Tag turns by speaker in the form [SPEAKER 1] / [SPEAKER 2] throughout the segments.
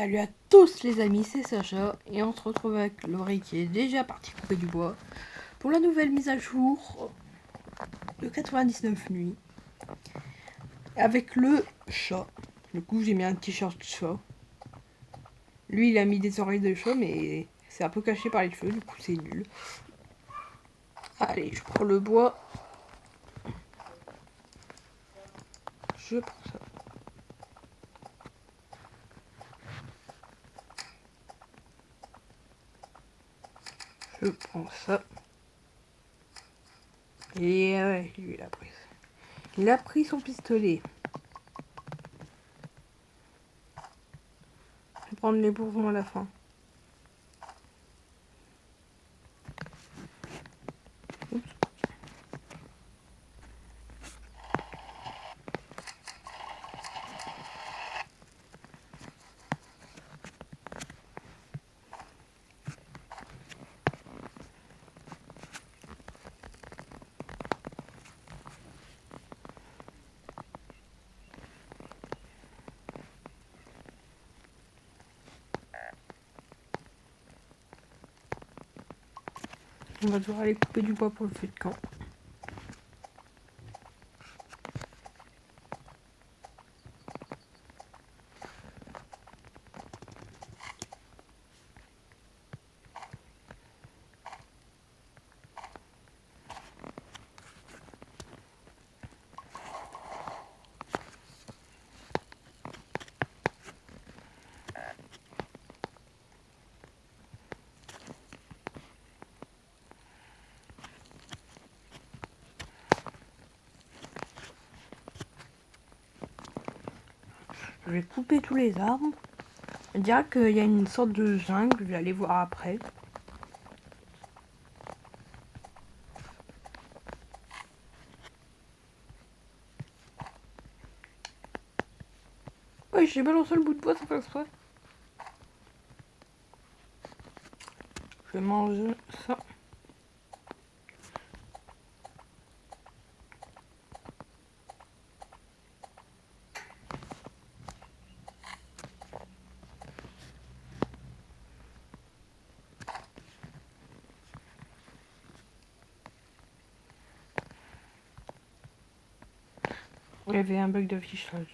[SPEAKER 1] Salut à tous les amis, c'est Sacha et on se retrouve avec Laurie qui est déjà partie couper du bois pour la nouvelle mise à jour de 99 nuits avec le chat. Du coup j'ai mis un t-shirt chat. Lui il a mis des oreilles de chat mais c'est un peu caché par les cheveux, du coup c'est nul. Allez, je prends le bois. Je prends ça. Je prends ça. Et ouais, lui il a pris. Il a pris son pistolet. Je vais prendre les bourgeons à la fin. Oups. On va devoir aller couper du bois pour le feu de camp. Je vais couper tous les arbres. On dirait qu'il y a une sorte de jungle, je vais aller voir après. Ouais, j'ai balancé le bout de bois sans faire exprès. Je vais manger ça. Il y avait un bug d'affichage.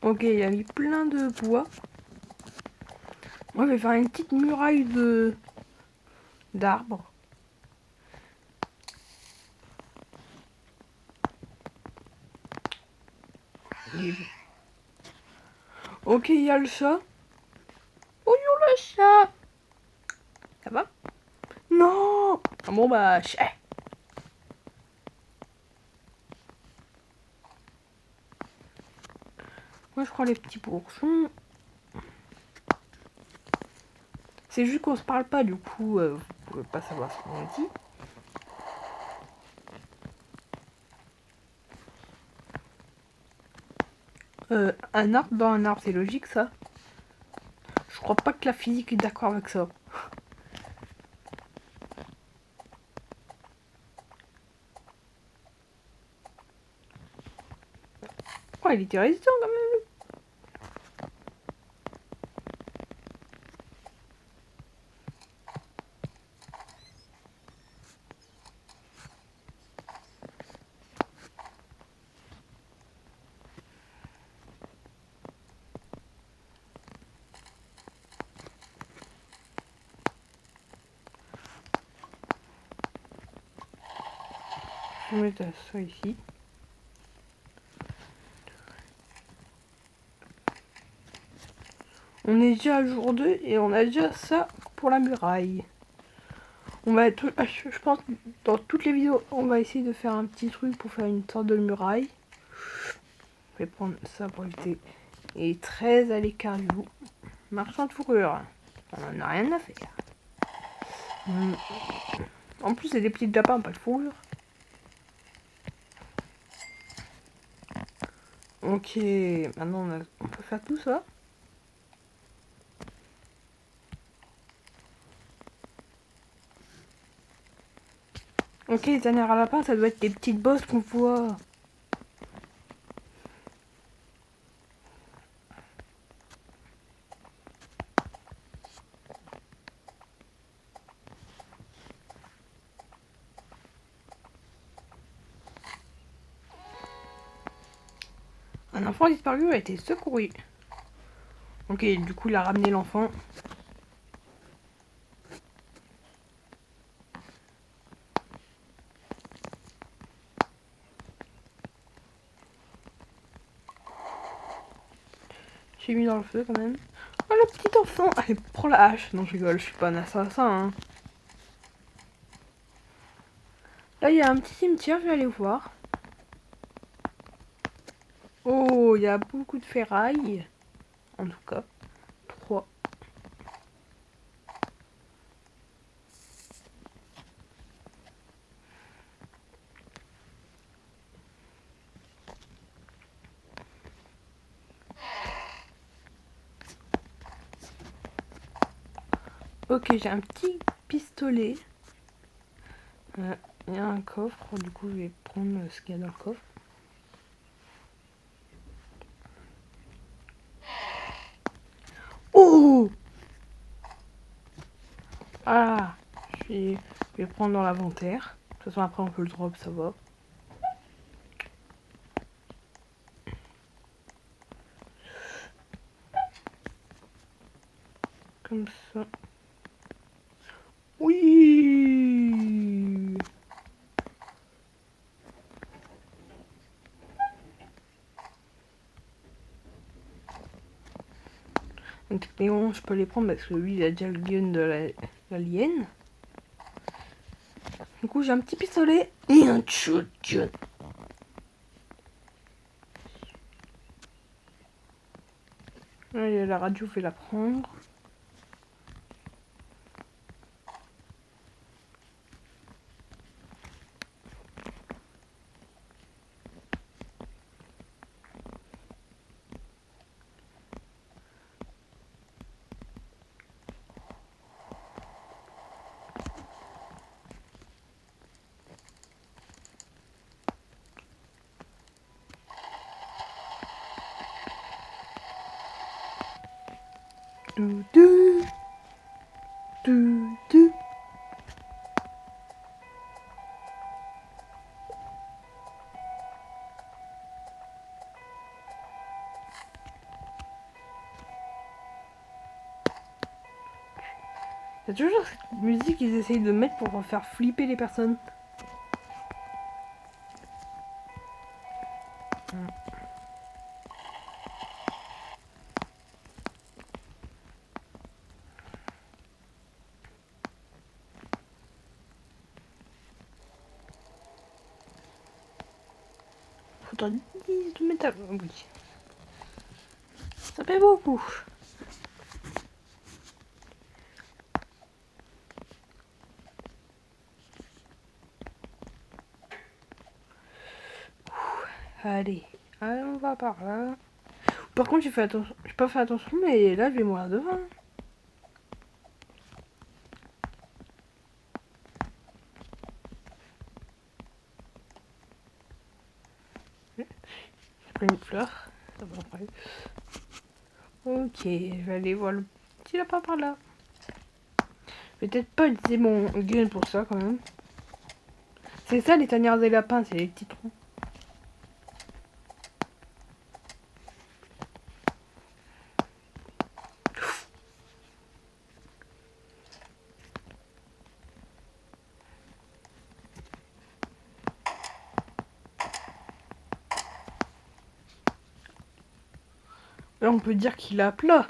[SPEAKER 1] Ok, il a mis plein de bois. Moi, je vais faire une petite muraille d'arbres. Ok, il y a le chat. Bonjour le chat. Ça va? Non. Ah bon bah, chat. Moi, je prends les petits bourgeons. C'est juste qu'on se parle pas, du coup, vous pouvez pas savoir ce qu'on dit. Un arbre dans un arbre, c'est logique ça? Je crois pas que la physique est d'accord avec ça. Oh, il était résistant quand même. Je vais mettre ça ici. On est déjà à jour 2 et on a déjà ça pour la muraille. On va être, je pense, dans toutes les vidéos, on va essayer de faire un petit truc pour faire une sorte de muraille. Je vais prendre ça pour éviter. Et très à l'écart du bout. Marchand de fourrure. On en a rien à faire. En plus, c'est des petits lapins, pas de fourrure. Ok, maintenant on peut faire tout ça. Ok, les tanières à lapin, ça doit être des petites bosses qu'on voit. Un enfant disparu a été secouru. Ok, du coup, il a ramené l'enfant. J'ai mis dans le feu quand même. Oh, le petit enfant! Allez, prends la hache. Non, je rigole, je suis pas un assassin. Hein. Là, il y a un petit cimetière, je vais aller voir. Oh, il y a beaucoup de ferraille. En tout cas, 3. Ok, j'ai un petit pistolet. Il y a un coffre, du coup, je vais prendre ce qu'il y a dans le coffre. Oh! Ah! Je vais prendre dans l'inventaire. De toute façon, après, on peut le drop, ça va. Comme ça. Oui! Donc, Léon, je peux les prendre parce que lui, il a déjà le gun de l'alien. Du coup, j'ai un petit pistolet et un shotgun. Allez, la radio, je vais la prendre. Dou, dou, dou, dou. Il y a toujours cette musique qu'ils essayent de mettre pour faire flipper les personnes. Faudra 10 de métal. Oui. Ça fait beaucoup. Allez, on va par là. Par contre, j'ai pas fait attention, mais là, je vais mourir de faim. J'ai pris une fleur. Ça va après. Ok, je vais aller voir le petit lapin par là. Je vais peut-être pas utiliser mon gun pour ça quand même. C'est ça les tanières des lapins, c'est les petits trous. Là, on peut dire qu'il a plat.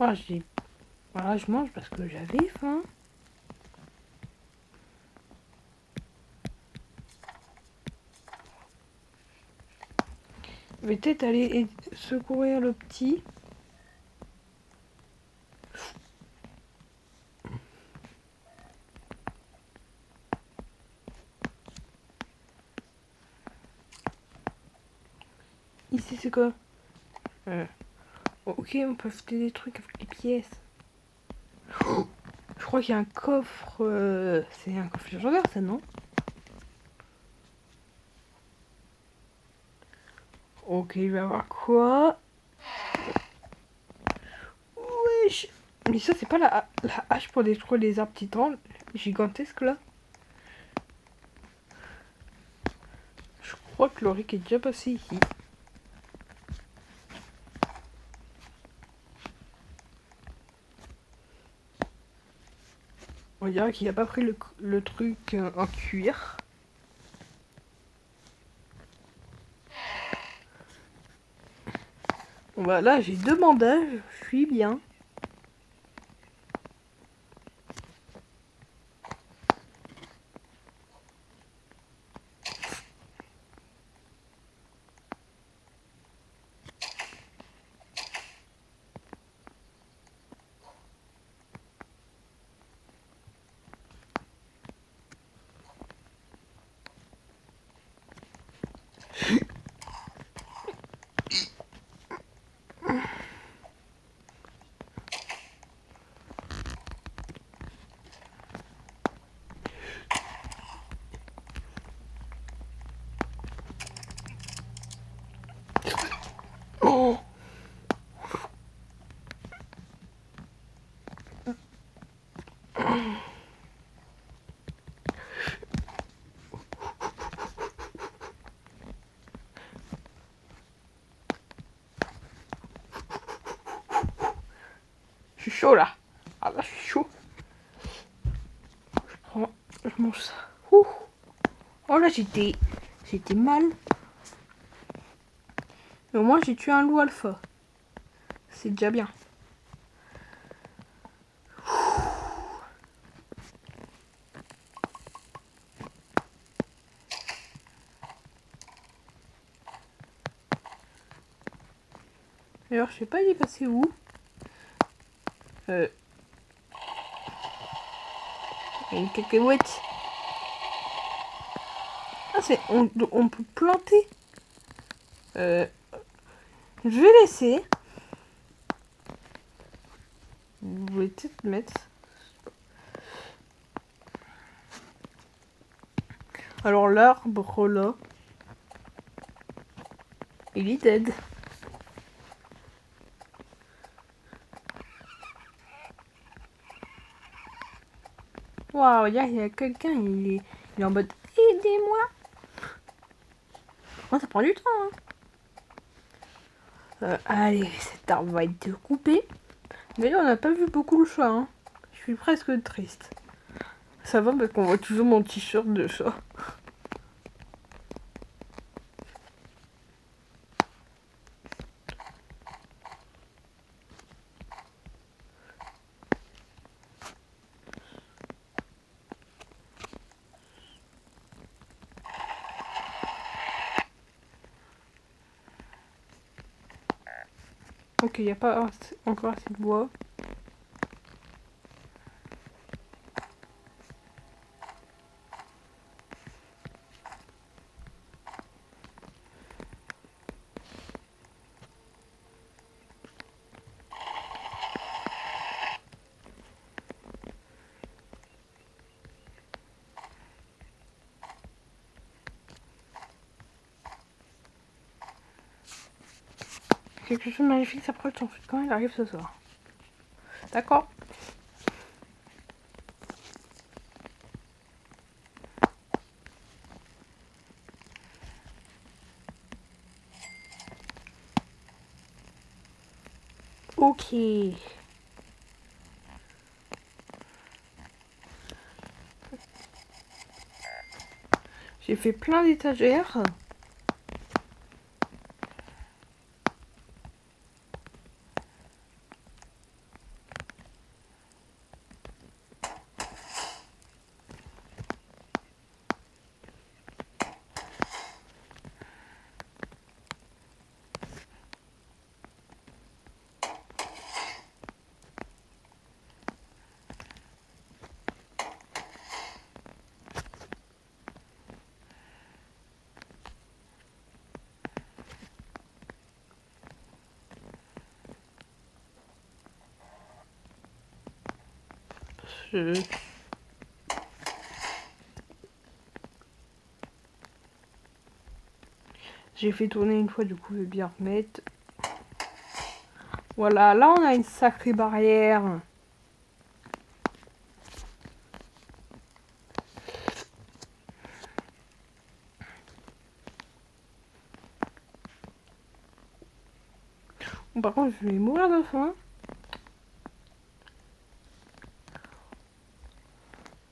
[SPEAKER 1] Ah, j'ai Voilà, je mange parce que j'avais faim. Je vais peut-être aller secourir le petit. Ici, c'est quoi? Ok, on peut acheter des trucs avec les pièces. Oh, je crois qu'il y a un coffre. C'est un coffre légendaire, ça, non? Ok, il va y avoir quoi? Wesh. Mais ça, c'est pas la hache pour détruire les arbres titans gigantesques, là? Je crois que l'Oric est déjà passé ici. On dirait qu'il a pas pris le truc en cuir. Voilà, j'ai 2 bandages, je suis bien. Oh. Je suis chaud là. Ah là, je suis chaud. Je mange ça. Ouh. Oh là, j'étais mal. Mais au moins, j'ai tué un loup alpha. C'est déjà bien. D'ailleurs, je sais pas, il est passé où? Une cacahuète. Ah, on peut planter. Je vais laisser. Vous voulez peut-être mettre. Alors l'arbre là, il est dead. Waouh, il y a quelqu'un, il est en mode aidez-moi. Moi, ça prend du temps. Hein. Allez, cet arbre va être coupé. Mais là, on n'a pas vu beaucoup le chat. Hein. Je suis presque triste. Ça va parce qu'on voit toujours mon t-shirt de chat. Ok, il n'y a pas encore assez de bois. Quelque chose de magnifique s'approche de son fut quand il arrive ce soir. D'accord. Ok. J'ai fait plein d'étagères. J'ai fait tourner une fois, du coup, je vais bien remettre. Voilà, là on a une sacrée barrière. Bon, par contre, je vais mourir de faim.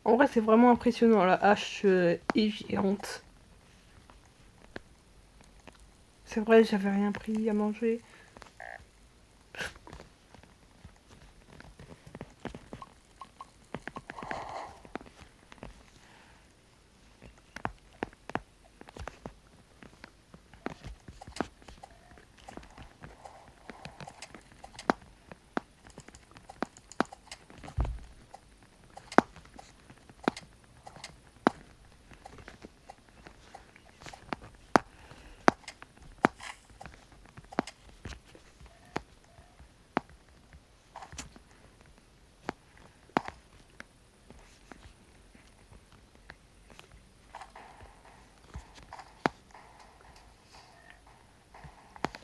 [SPEAKER 1] En vrai, c'est vraiment impressionnant, la hache est géante. C'est vrai, j'avais rien pris à manger.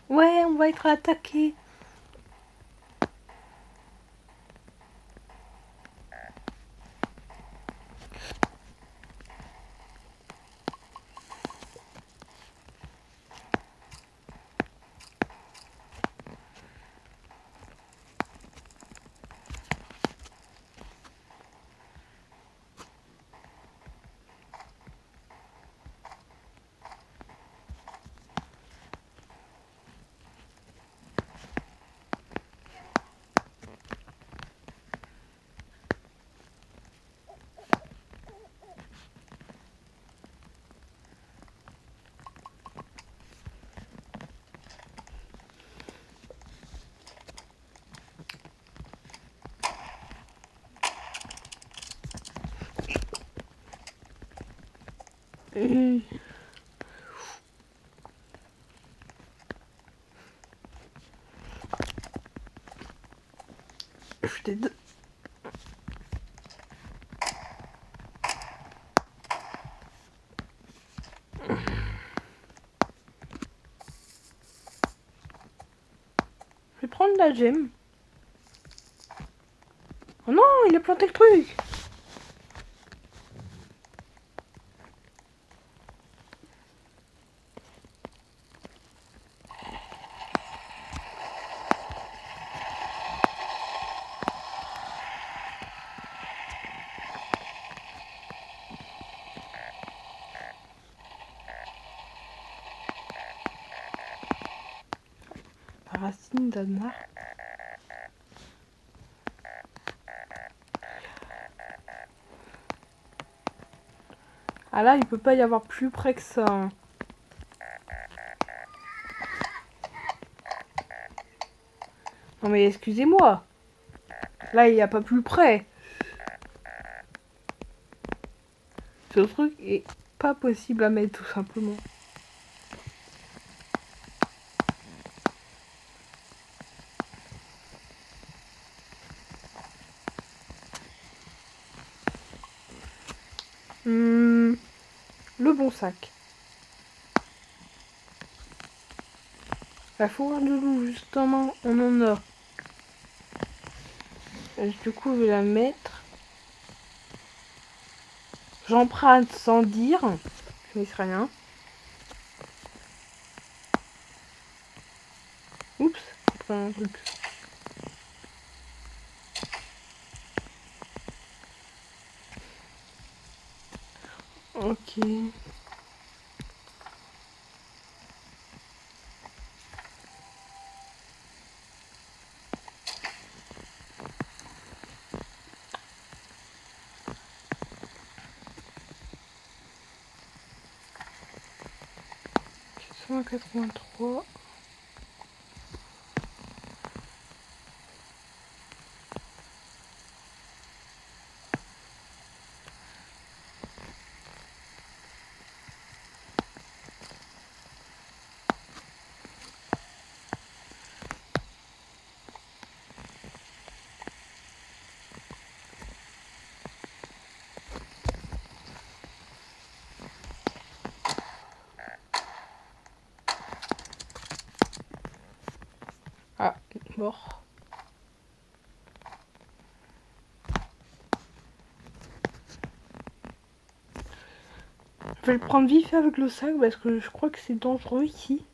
[SPEAKER 1] Ouais, on va être attaqué. J'étais de... Je vais prendre la gemme. Oh non, il a planté le truc. Racine d'Anna. Ah là, il peut pas y avoir plus près que ça. Hein. Non mais excusez-moi. Là, il n'y a pas plus près. Ce truc est pas possible à mettre tout simplement. Le bon sac. La fourrure de loup, justement, on en a. Du coup, je vais la mettre. J'emprunte sans dire. Je ne sais rien. Oups, c'est pas un truc. Ok. Cent 83. Mort. Je vais le prendre vite fait avec le sac parce que je crois que c'est dangereux ici.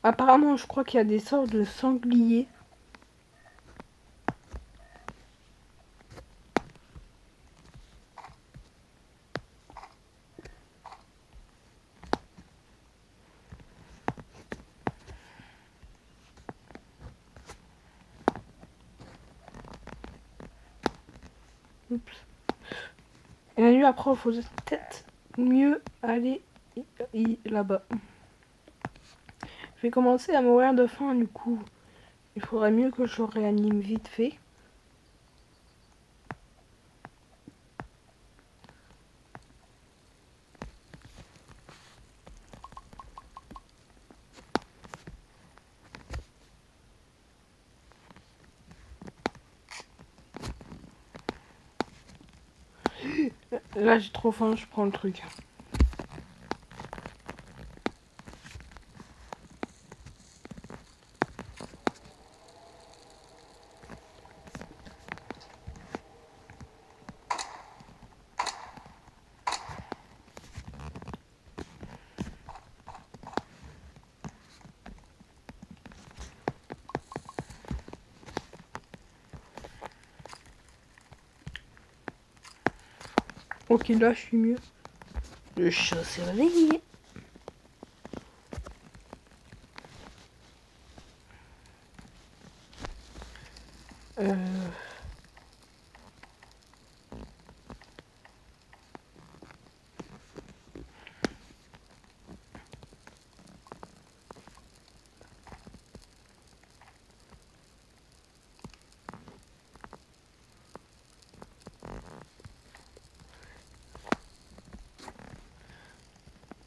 [SPEAKER 1] Apparemment, je crois qu'il y a des sortes de sangliers. Oups. Et la nuit après, il faut peut-être mieux aller là-bas. Je vais commencer à mourir de faim du coup. Il faudrait mieux que je réanime vite fait. Là j'ai trop faim, je prends le truc. Ok, là je suis mieux. Le chat s'est réveillé.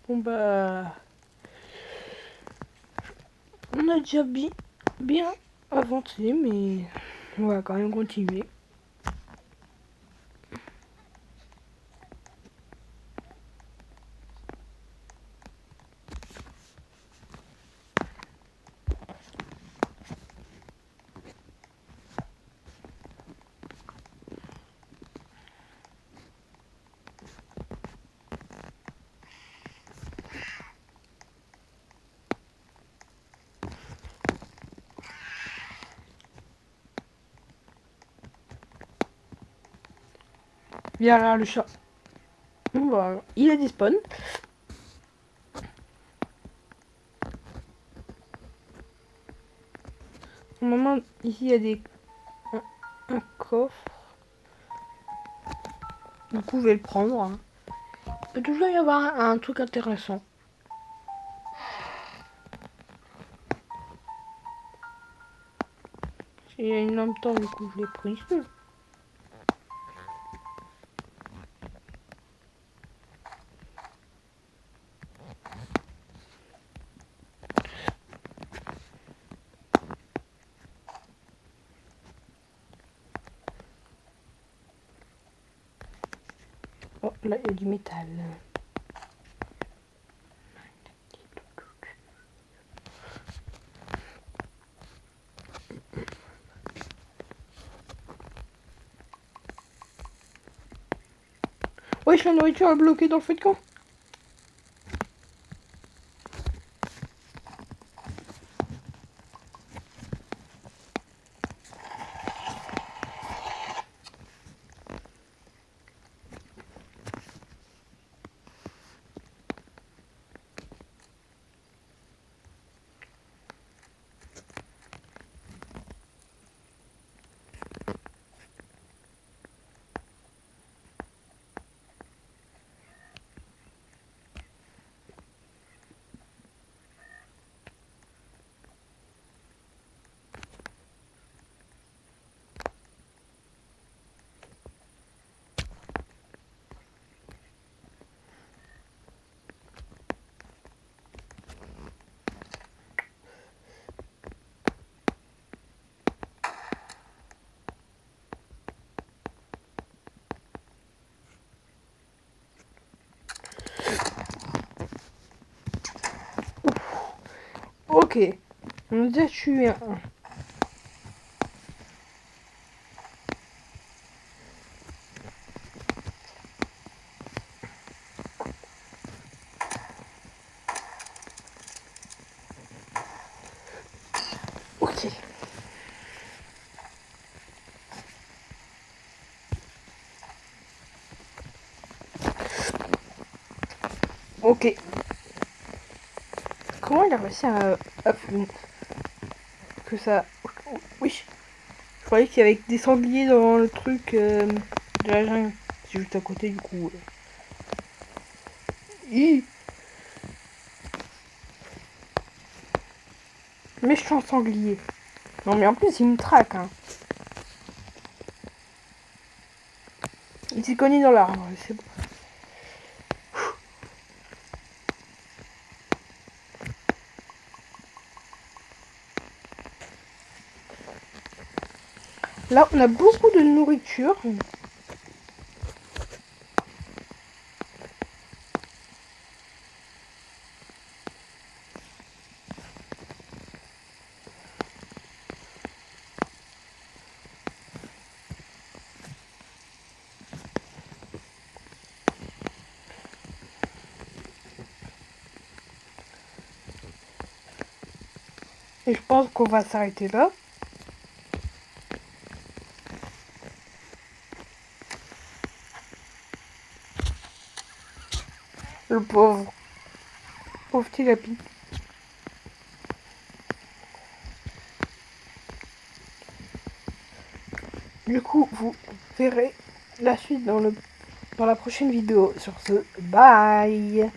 [SPEAKER 1] Bon bah... On a déjà bien avancé, mais on va quand même continuer. Viens là le chat. Bon bah, il a despawn. Normalement, ici il y a un coffre. Du coup, je vais le prendre. Hein. Il peut toujours y avoir un truc intéressant. Il y a une lampe torche, du coup, je l'ai prise. Oh, là, il y a du métal. Wesh, la nourriture est bloquée dans le feu de camp. Ok. On a déjà tué un. Ok. Ok. Comment il a réussi à que ça... Oui. Je croyais qu'il y avait des sangliers dans le truc de la jungle. C'est juste à côté du coup. Méchant sanglier. Non mais en plus il me traque. Hein. Il s'est cogné dans l'arbre. C'est bon. Là on a beaucoup de nourriture. Et je pense qu'on va s'arrêter là. Le pauvre. Pauvre petit lapin. Du coup, vous verrez la suite dans la prochaine vidéo. Sur ce, bye!